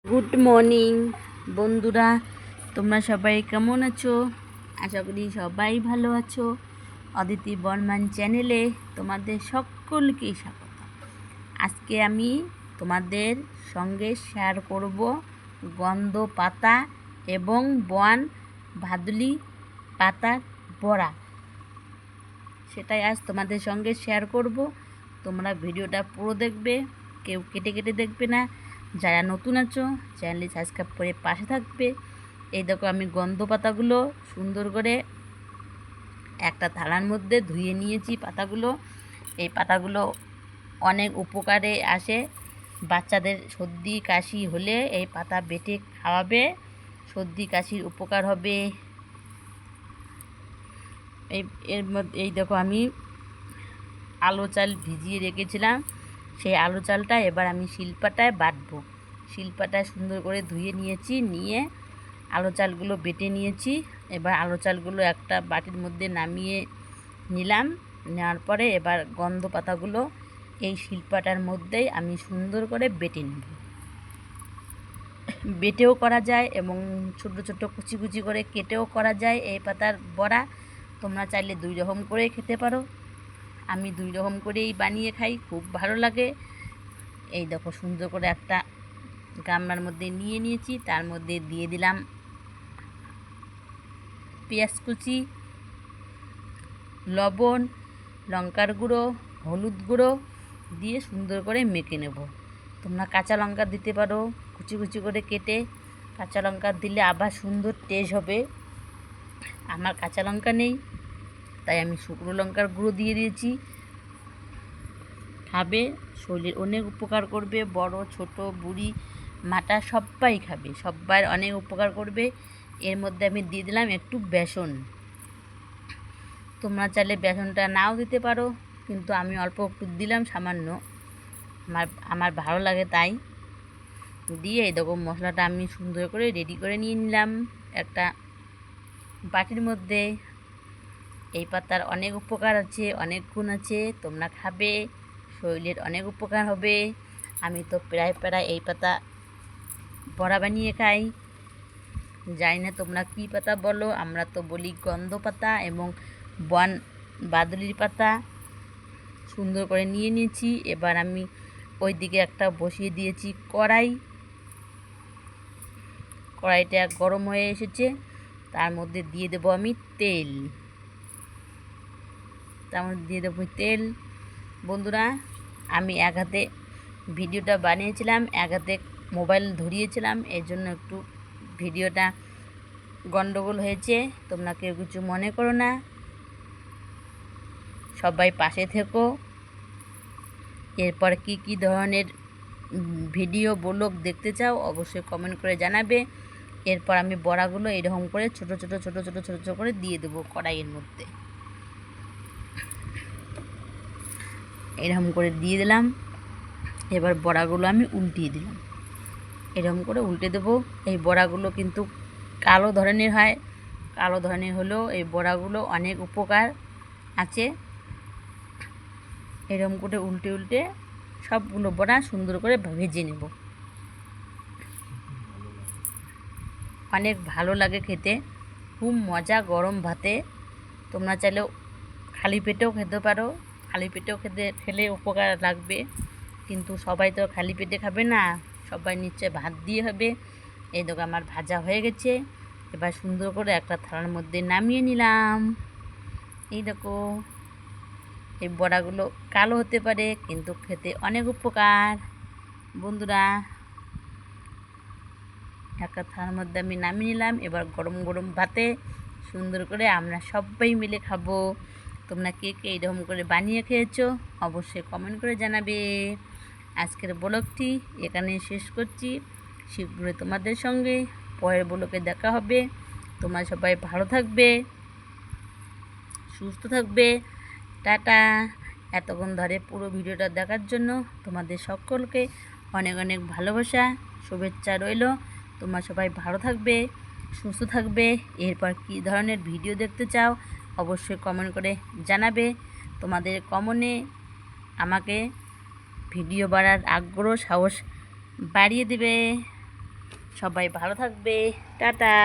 Good morning বন্ধুরা, তোমরা সবাই কেমন আছো? আশা করি সবাই ভালো আছো। অদিতি বর্মান চ্যানেলে তোমাদের সকলকেই স্বাগত। আজকে আমি তোমাদের সঙ্গে শেয়ার করব গন্ধ পাতা এবং বন ভাদুলি পাতার বড়া। সেটাই আজ তোমাদের সঙ্গে শেয়ার করব। তোমরা ভিডিওটা পুরো দেখবে, কেউ কেটে কেটে দেখবে না। যারা নতুন আছো চ্যানেলটি সাবস্ক্রাইব করে পাশে থাকবে। এই দেখো, আমি গন্ধ পাতাগুলো সুন্দর করে একটা থালার মধ্যে ধুয়ে নিয়েছি। পাতাগুলো, এই পাতাগুলো অনেক উপকারে আসে। বাচ্চাদের সর্দি কাশি হলে এই পাতা বেটে খাওয়াবে, সর্দি কাশির উপকার হবে। এই দেখো, আমি আলো চাল ভিজিয়ে রেখেছিলাম। সেই আলো চালটা এবার আমি শিলপাটায় বাটবো। শিলপাটায় সুন্দর করে ধুয়ে নিয়েছি, নিয়ে আলো চালগুলো বেটে নিয়েছি। এবার আলো চালগুলো একটা বাটির মধ্যে নামিয়ে নিলাম। নেওয়ার পরে এবার গন্ধ পাতাগুলো এই শিলপাটার মধ্যেই আমি সুন্দর করে বেটে নেব। বেটেও করা যায় এবং ছোট ছোট কুচি কুচি করে কেটেও করা যায় এই পাতার বড়া। তোমরা চাইলে দুই রকম করে খেতে পারো। আমি দুই রকম করেই বানিয়ে খাই, খুব ভালো লাগে। এই দেখো, সুন্দর করে একটা গামলার মধ্যে নিয়ে নিয়েছি। তার মধ্যে দিয়ে দিলাম পেঁয়াজ কুচি, লবণ, লঙ্কার গুঁড়ো, হলুদ গুঁড়ো দিয়ে সুন্দর করে মেখে নেব। তোমরা কাঁচা লঙ্কা দিতে পারো কুচি কুচি করে কেটে। কাঁচা লঙ্কা দিলে আবার সুন্দর টেস্ট হবে। আমার কাঁচা লঙ্কা নেই, তাই আমি শুকনো লঙ্কার গুঁড়ো দিয়ে দিয়েছি। খাবে, শরীরের অনেক উপকার করবে। বড় ছোট বুড়ি মাটা সবাই খাবে, সবাই অনেক উপকার করবে। এর মধ্যে আমি দিয়ে দিলাম একটু বেসন। তোমরা চাইলে বেসনটা নাও দিতে পারো, কিন্তু আমি অল্প একটু দিলাম, সামান্য। আমার ভালো লাগে তাই দিয়ে। এই দেখো, মশলাটা আমি সুন্দর করে রেডি করে নিয়ে নিলাম একটা বাটির মধ্যে। এই পাতার অনেক উপকার আছে, অনেক গুণ আছে। তোমরা খাবে, শরীরের অনেক উপকার হবে। আমি তো প্রায় প্রায় এই পাতা বড়া বানিয়ে খাই। জানি না তোমরা কী পাতা বলো, আমরা তো বলি গন্ধ পাতা এবং বন বাদুলির পাতা। সুন্দর করে নিয়ে নিয়েছি। এবার আমি ওই দিকে একটা বসিয়ে দিয়েছি কড়াই। কড়াইটা গরম হয়ে এসেছে, তার মধ্যে দিয়ে দেবো আমি তেল। তার মধ্যে দিয়ে দেবো তেল। বন্ধুরা, আমি এক হাতে ভিডিওটা বানিয়েছিলাম, এক হাতে মোবাইল ধরিয়েছিলাম, এই জন্য একটু ভিডিওটা গন্ডগোল হয়েছে। তোমরা কেউ কিছু মনে করো না, সবাই পাশে থেকো। এরপর কি কি ধরনের ভিডিও ব্লগ দেখতে চাও অবশ্যই কমেন্ট করে জানাবে। এরপর আমি বড়াগুলো এরকম করে ছোট ছোট ছোট ছোট ছোট ছোট করে দিয়ে দেবো কড়াইয়ের মধ্যে। এরকম করে দিয়ে দিলাম। এবার বড়াগুলো আমি উল্টিয়ে দিলাম, এরকম করে উল্টে দেবো। এই বড়াগুলো কিন্তু কালো ধরনের হয়। কালো ধরনের হলেও এই বড়াগুলো অনেক উপকার আছে। এরকম করে উল্টে উল্টে সবগুলো বড়া সুন্দর করে ভেজে নেব। অনেক ভালো লাগে খেতে, খুব মজা গরম ভাতে। তোমরা চাইলেও খালি পেটেও খেতে পারো, খালি পেটেও খেলে উপকার লাগবে। কিন্তু সবাই তো খালি পেটে খাবে না, সবাই নিশ্চয় ভাত দিয়ে হবে। এই দেখো, আমার ভাজা হয়ে গেছে। এবার সুন্দর করে একটা থালার মধ্যে নামিয়ে নিলাম। এই দেখো, এই বড়াগুলো কালো হতে পারে কিন্তু খেতে অনেক উপকার। বন্ধুরা, একটা থালার মধ্যে আমি নামিয়ে নিলাম। এবার গরম গরম ভাতে সুন্দর করে আমরা সবাই মিলে খাবো। তোমরা কে কে এরকম করে বানিয়ে খেয়েছো অবশ্যই কমেন্ট করে জানাবে। আজকের ব্লগটি এখানে শেষ করছি। শীঘ্রই তোমাদের সঙ্গে পরের ব্লগে দেখা হবে। তোমরা সবাই ভালো থাকবে, সুস্থ থাকবে। টাটা। এতক্ষণ ধরে পুরো ভিডিওটা দেখার জন্য তোমাদের সকলকে অনেক অনেক ভালোবাসা, শুভেচ্ছা রইল। তোমরা সবাই ভালো থাকবে, সুস্থ থাকবে। এরপর কী ধরনের ভিডিও দেখতে চাও অবশ্যই কমেন্ট করে জানাবে। তোমাদের কমেন্টে আমাকে ভিডিও বানার আগ্রহ সাহস বাড়িয়ে দেবে। সবাই ভালো থাকবে। টাটা।